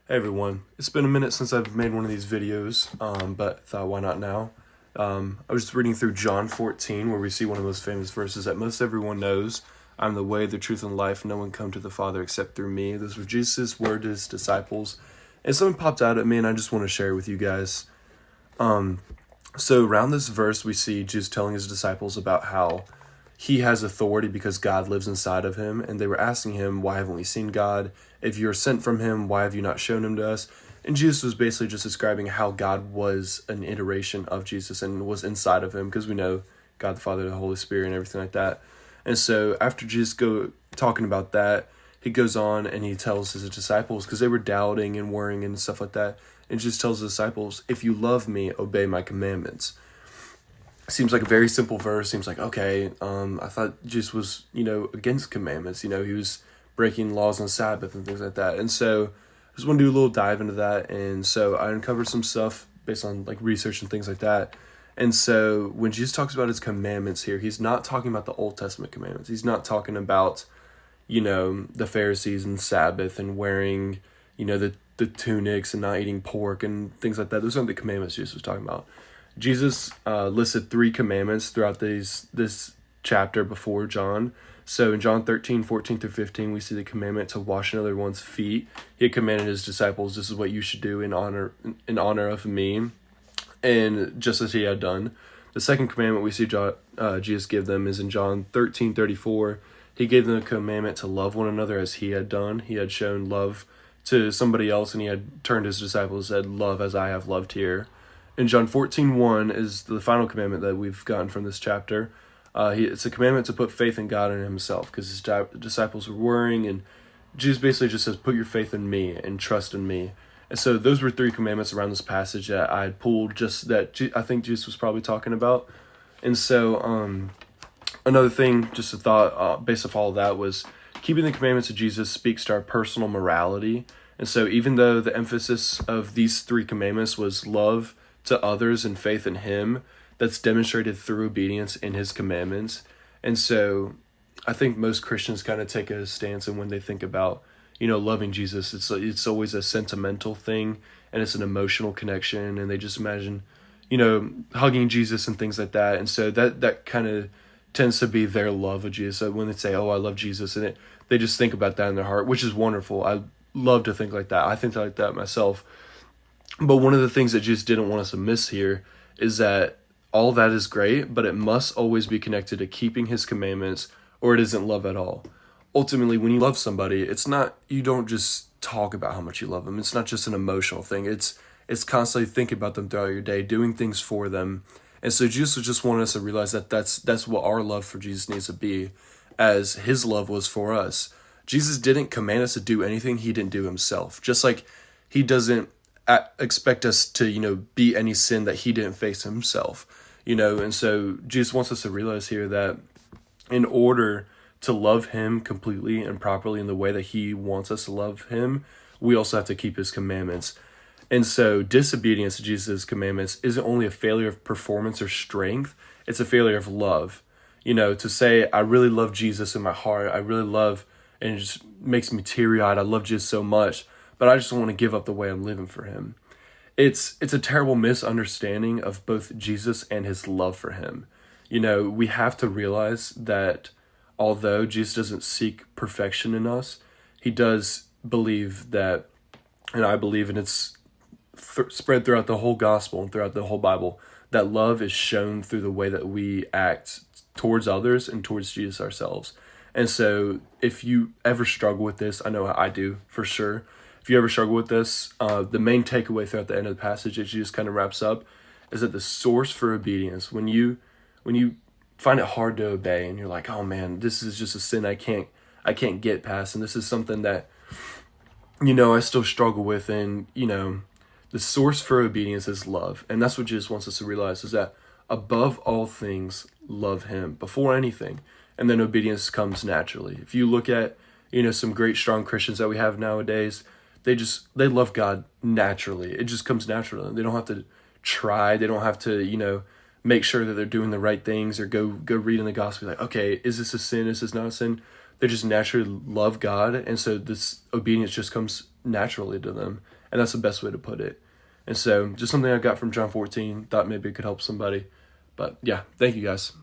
Hey everyone, it's been a minute since I've made one of these videos, but thought why not now. I was just reading through John 14 where we see one of the most famous verses that most everyone knows. I'm the way, the truth, and life. No one come to the Father except through me. Those were Jesus' word to his disciples. And something popped out at me and I just want to share it with you guys. So around this verse we see Jesus telling his disciples about how he has authority because God lives inside of him, and they were asking him, why haven't we seen God? If you're sent from him, why have you not shown him to us? And Jesus was basically just describing how God was an iteration of Jesus and was inside of him, because we know God the Father, the Holy Spirit, and everything like that. And so after Jesus talking about that, he goes on and he tells his disciples, because they were doubting and worrying and stuff like that, and just tells the disciples, if you love me, obey my commandments. Seems like a very simple verse. Seems like, okay, I thought Jesus was, against commandments. He was breaking laws on Sabbath and things like that. And so I just want to do a little dive into that. And so I uncovered some stuff based on like research and things like that. And so when Jesus talks about his commandments here, he's not talking about the Old Testament commandments. He's not talking about, the Pharisees and Sabbath and wearing, the tunics and not eating pork and things like that. Those aren't the commandments Jesus was talking about. Jesus listed 3 commandments throughout this chapter before John. So in John 13:14-15, we see the commandment to wash another one's feet. He had commanded his disciples, this is what you should do in honor of me, and just as he had done. The second commandment we see Jesus give them is in John 13:34. He gave them a commandment to love one another as he had done. He had shown love to somebody else, and he had turned his disciples and said, love as I have loved here. In John 14:1 is the final commandment that we've gotten from this chapter. It's a commandment to put faith in God and himself, because his disciples were worrying, and Jesus basically just says, put your faith in me and trust in me. And so those were 3 commandments around this passage that I had pulled, just that I think Jesus was probably talking about. And so another thing, just a thought based off all of that, was keeping the commandments of Jesus speaks to our personal morality. And so even though the emphasis of these 3 commandments was love to others and faith in him, that's demonstrated through obedience in his commandments. And so I think most Christians kind of take a stance, and when they think about, loving Jesus, it's always a sentimental thing, and it's an emotional connection, and they just imagine, hugging Jesus and things like that. And so that kind of tends to be their love of Jesus. So when they say, oh, I love Jesus, and they just think about that in their heart, which is wonderful. I love to think like that. I think like that myself. But one of the things that Jesus didn't want us to miss here is that all that is great, but it must always be connected to keeping his commandments, or it isn't love at all. Ultimately, when you love somebody, you don't just talk about how much you love them. It's not just an emotional thing. It's constantly thinking about them throughout your day, doing things for them. And so Jesus just wanted us to realize that that's what our love for Jesus needs to be, as his love was for us. Jesus didn't command us to do anything he didn't do himself. Just like he doesn't expect us to, beat any sin that he didn't face himself, and so Jesus wants us to realize here that in order to love him completely and properly in the way that he wants us to love him, we also have to keep his commandments. And so disobedience to Jesus' commandments isn't only a failure of performance or strength, it's a failure of love. To say, I really love Jesus in my heart, I really love, and it just makes me teary-eyed, I love Jesus so much, but I just don't want to give up the way I'm living for him. It's a terrible misunderstanding of both Jesus and his love for him. We have to realize that although Jesus doesn't seek perfection in us, he does believe that, and I believe, and it's spread throughout the whole gospel and throughout the whole Bible, that love is shown through the way that we act towards others and towards Jesus ourselves. And so if you ever struggle with this, I know I do for sure. If you ever struggle with this, the main takeaway throughout the end of the passage that Jesus kind of wraps up is that the source for obedience, when you find it hard to obey and you're like, oh man, this is just a sin I can't get past, and this is something that, I still struggle with, and, the source for obedience is love. And that's what Jesus wants us to realize, is that above all things, love him before anything. And then obedience comes naturally. If you look at, some great strong Christians that we have nowadays, they love God naturally. It just comes naturally. They don't have to try. They don't have to, make sure that they're doing the right things, or go read in the gospel, like, okay, is this a sin? Is this not a sin? They just naturally love God. And so this obedience just comes naturally to them. And that's the best way to put it. And so just something I got from John 14, thought maybe it could help somebody. But yeah, thank you guys.